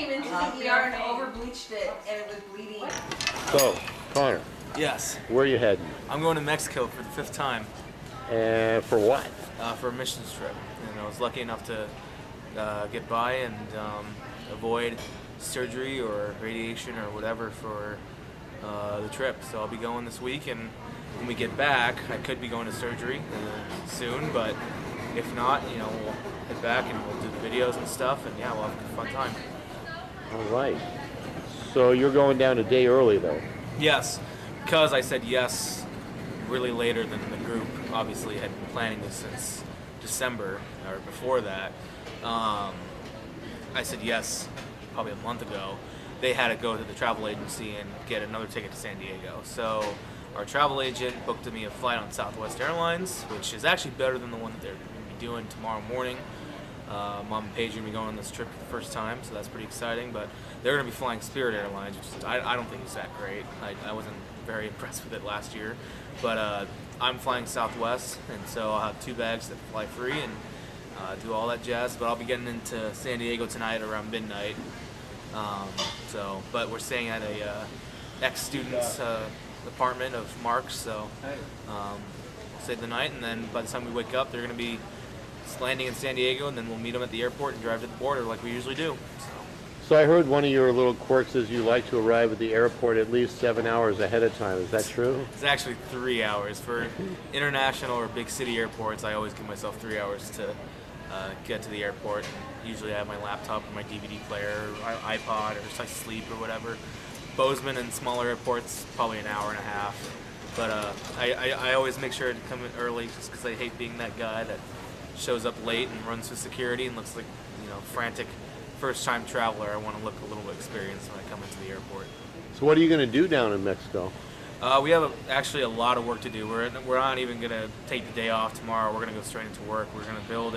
came into the ER and over bleached it, and it was bleeding. So, Connor. Yes. Where are you heading? I'm going to Mexico for the 5th time. And for what? For a missions trip. And I was lucky enough to get by and avoid surgery or radiation or whatever for the trip. So I'll be going this week, and when we get back, I could be going to surgery soon, but if not, we'll head back and we'll do the videos and stuff, and yeah, we'll have a fun time. All right. So you're going down a day early, though? Yes, because I said yes really later than the group. Obviously, had been planning this since December or before that. I said yes probably a month ago. They had to go to the travel agency and get another ticket to San Diego. So our travel agent booked me a flight on Southwest Airlines, which is actually better than the one that they're going to be doing tomorrow morning. Mom and Paige are going to be going on this trip for the first time, so that's pretty exciting. But they're going to be flying Spirit Airlines, which is, I don't think it's that great. I wasn't very impressed with it last year. But I'm flying Southwest, and so I'll have 2 bags that fly free and do all that jazz. But I'll be getting into San Diego tonight around midnight. But we're staying at a ex-student's apartment of Mark's, so we'll stay the night, and then by the time we wake up, they're going to be landing in San Diego, and then we'll meet them at the airport and drive to the border like we usually do. So I heard one of your little quirks is you like to arrive at the airport at least 7 hours ahead of time. Is that true? It's actually 3 hours. For international or big city airports, I always give myself 3 hours to get to the airport. Usually I have my laptop or my DVD player or iPod, or just I sleep or whatever. Bozeman and smaller airports, probably an hour and a half. But I always make sure to come in early just because I hate being that guy that shows up late and runs through security and looks like, frantic first-time traveler. I want to look a little bit experienced when I come into the airport. So what are you going to do down in Mexico? We have actually a lot of work to do. We're not even going to take the day off tomorrow. We're going to go straight into work. We're going to build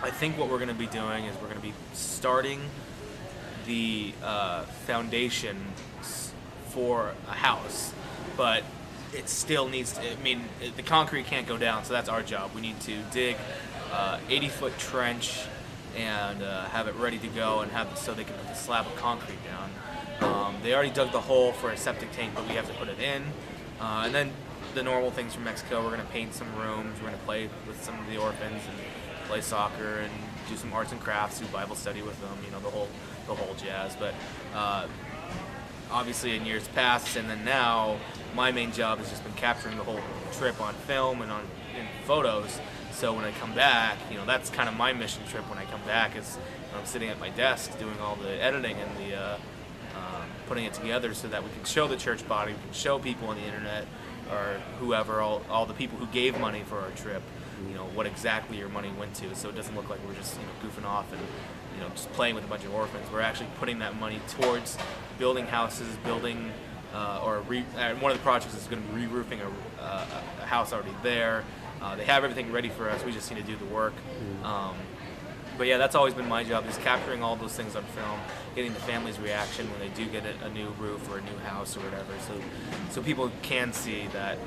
I think what we're going to be doing is we're going to be starting the foundation for a house, but it still needs to, the concrete can't go down, so that's our job. We need to dig 80-foot trench and have it ready to go and so they can put the slab of concrete down. They already dug the hole for a septic tank, but we have to put it in. And then the normal things from Mexico, we're going to paint some rooms, we're going to play with some of the orphans and play soccer and do some arts and crafts, do Bible study with them, the whole jazz. But obviously in years past and then now, my main job has just been capturing the whole trip on film and in photos. So when I come back, that's kind of my mission trip when I come back is I'm sitting at my desk doing all the editing and the putting it together so that we can show the church body, we can show people on the internet or whoever, all the people who gave money for our trip, what exactly your money went to, so it doesn't look like we're just goofing off and just playing with a bunch of orphans. We're actually putting that money towards building houses, building one of the projects is going to be re-roofing a house already there. They have everything ready for us. We just need to do the work. But yeah, that's always been my job, is capturing all those things on film, getting the family's reaction when they do get a new roof or a new house or whatever, so people can see that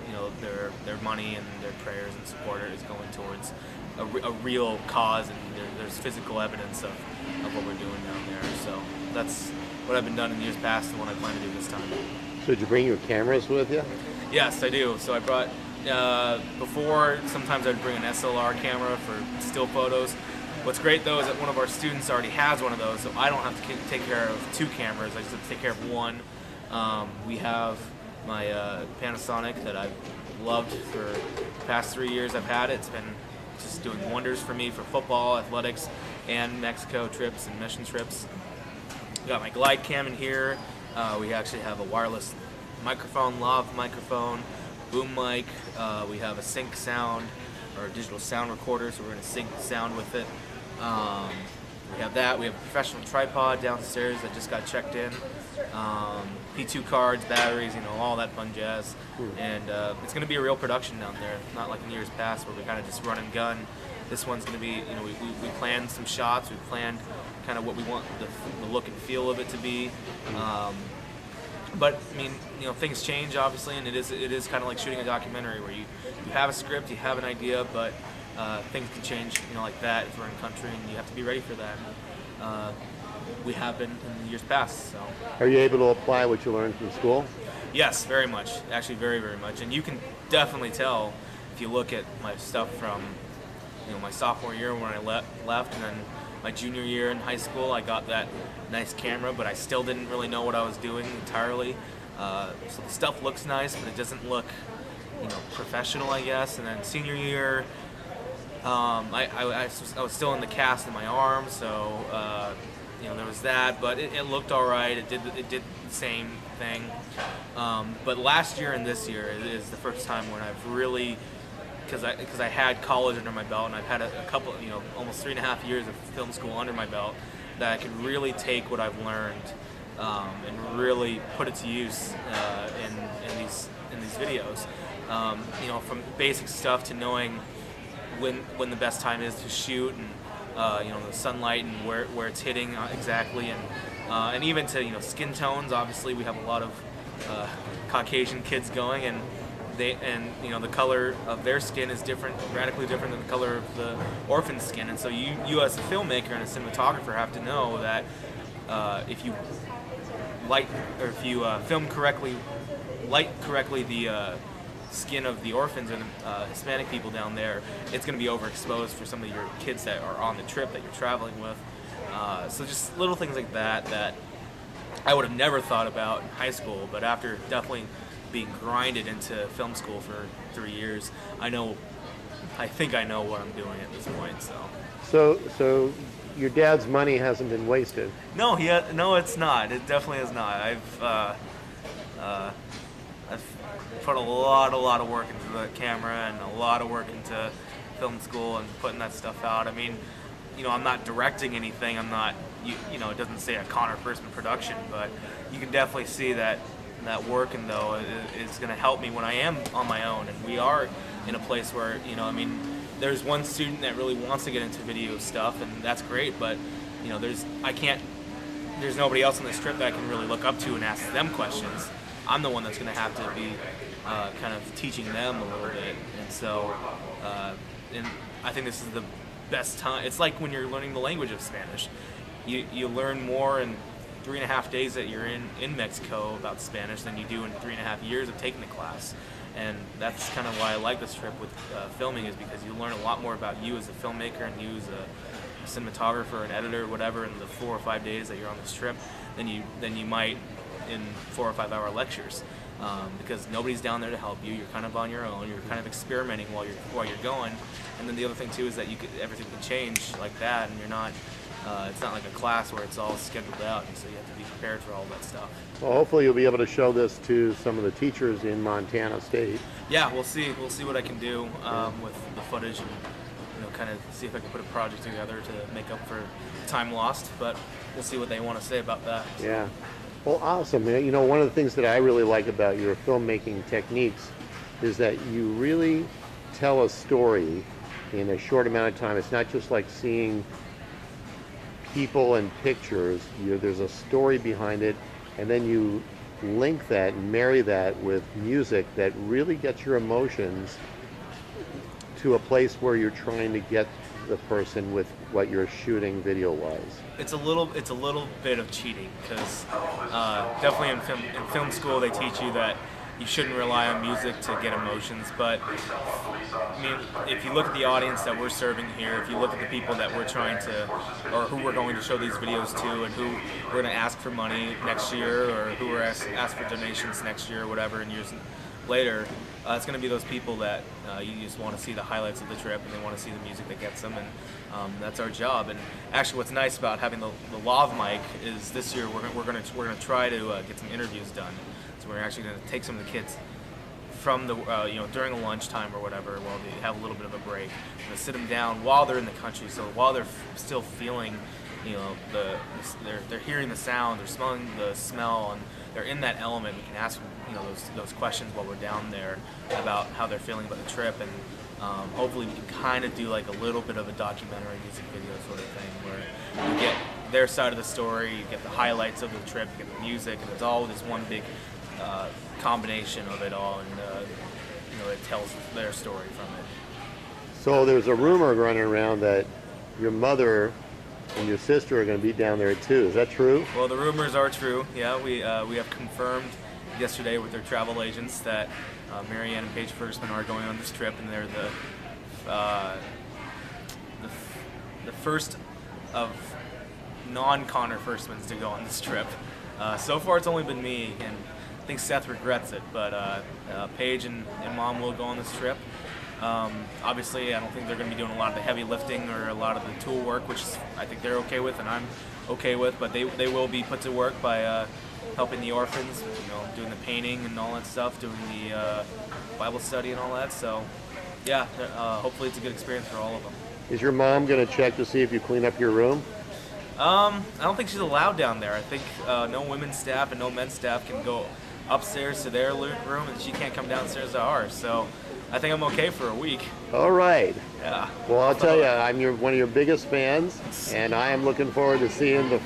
their money and their prayers and support is going towards a real cause, and there's physical evidence of what we're doing down there. So that's what I've been done in years past and what I plan to do this time. So did you bring your cameras with you? Yes, I do. So I brought, before, sometimes I'd bring an SLR camera for still photos. What's great though is that one of our students already has one of those, so I don't have to take care of 2 cameras, I just have to take care of one. We have my Panasonic that I've loved for the past 3 years I've had it. It's been just doing wonders for me for football, athletics, and Mexico trips and mission trips. Got my glide cam in here. We actually have a wireless microphone, lav microphone, boom mic. We have a sync sound, or a digital sound recorder, so we're going to sync the sound with it. We have that. We have a professional tripod downstairs that just got checked in. P2 cards, batteries, all that fun jazz. And it's going to be a real production down there, not like in years past where we kind of just run and gun. This one's going to be, we planned some shots. We planned kind of what we want the look and feel of it to be. But things change obviously, and it is kind of like shooting a documentary where you have a script, you have an idea, but things can change, like that if we're in country, and you have to be ready for that. we have been in the years past. So. Are you able to apply what you learned from school? Yes, very much. Actually, very, very much. And you can definitely tell if you look at my stuff from, my sophomore year when I left, and then my junior year in high school. I got that nice camera, but I still didn't really know what I was doing entirely. So the stuff looks nice, but it doesn't look, professional, I guess. And then senior year, I was still in the cast in my arm, so there was that. But it looked all right. It did the same thing. But last year and this year is the first time when I've really, because I had college under my belt, and I've had a couple, almost 3.5 years of film school under my belt, that I can really take what I've learned and really put it to use in these videos. From basic stuff to knowing when the best time is to shoot, and the sunlight and where it's hitting exactly, and even to skin tones. Obviously, we have a lot of Caucasian kids going, and the color of their skin is different, radically different than the color of the orphan's skin. And so you as a filmmaker and a cinematographer have to know that if you film correctly, light correctly the skin of the orphans and Hispanic people down there, it's going to be overexposed for some of your kids that are on the trip that you're traveling with. So just little things like that I would have never thought about in high school, but after definitely being grinded into film school for 3 years, I think I know what I'm doing at this point. So your dad's money hasn't been wasted. No, no, it's not. It definitely is not. I've put a lot of work into the camera and a lot of work into film school and putting that stuff out. I mean, I'm not directing anything. I'm not, it doesn't say a Connor Firstman production, but you can definitely see that working though is going to help me when I am on my own. And we are in a place where, there's one student that really wants to get into video stuff, and that's great, but there's nobody else on this trip that I can really look up to and ask them questions. I'm the one that's going to have to be kind of teaching them a little bit. And so and I think this is the best time. It's like when you're learning the language of Spanish. You learn more in 3.5 days that you're in Mexico about Spanish than you do in 3.5 years of taking the class. And that's kind of why I like this trip with filming, is because you learn a lot more about you as a filmmaker and you as a cinematographer, an editor, or whatever, in the 4 or 5 days that you're on this trip than you might in 4 or 5 hour lectures, because nobody's down there to help you. You're kind of on your own. You're kind of experimenting while you're going. And then the other thing too is that everything can change like that, and you're not. It's not like a class where it's all scheduled out, and so you have to be prepared for all that stuff. Well, hopefully you'll be able to show this to some of the teachers in Montana State. Yeah, we'll see. We'll see what I can do with the footage, and kind of see if I can put a project together to make up for time lost. But we'll see what they want to say about that. Yeah. Well, awesome. One of the things that I really like about your filmmaking techniques is that you really tell a story in a short amount of time. It's not just like seeing people and pictures. There's a story behind it, and then you link that and marry that with music that really gets your emotions to a place where you're trying to get the person with what you're shooting video-wise. It's a little bit of cheating, because definitely in film school they teach you that you shouldn't rely on music to get emotions. But I mean, if you look at the audience that we're serving here, if you look at the people that we're trying to, or who we're going to show these videos to, and who we're going to ask for money next year, or who we're ask for donations next year, or whatever, and years later, it's going to be those people that you just want to see the highlights of the trip, and they want to see the music that gets them, and that's our job. And actually, what's nice about having the lav mic is this year we're going to try to get some interviews done. So we're actually going to take some of the kids from the during a lunchtime or whatever, while they have a little bit of a break. We're going to sit them down while they're in the country, so while they're still feeling, they're hearing the sound, they're smelling the smell, and they're in that element. We can ask them, those questions while we're down there about how they're feeling about the trip, and hopefully we can kind of do like a little bit of a documentary music video sort of thing, where you get their side of the story, you get the highlights of the trip, you get the music, and it's all this one big combination of it all, and it tells their story from it. So there's a rumor running around that your mother and your sister are going to be down there too. Is that true? Well, the rumors are true. Yeah, we have confirmed yesterday with their travel agents that Marianne and Paige Firstman are going on this trip, and they're the first of non-Connor Firstmans to go on this trip. So far, it's only been me, and I think Seth regrets it. But Paige and Mom will go on this trip. Obviously, I don't think they're going to be doing a lot of the heavy lifting or a lot of the tool work, which I think they're okay with, and I'm okay with. But they will be put to work by helping the orphans, doing the painting and all that stuff, doing the Bible study and all that. So, yeah, hopefully it's a good experience for all of them. Is your mom going to check to see if you clean up your room? I don't think she's allowed down there. I think no women's staff and no men's staff can go upstairs to their room, and she can't come downstairs to ours. So I think I'm okay for a week. All right. Yeah. Well, I'll tell you, I'm one of your biggest fans, and I am looking forward to seeing the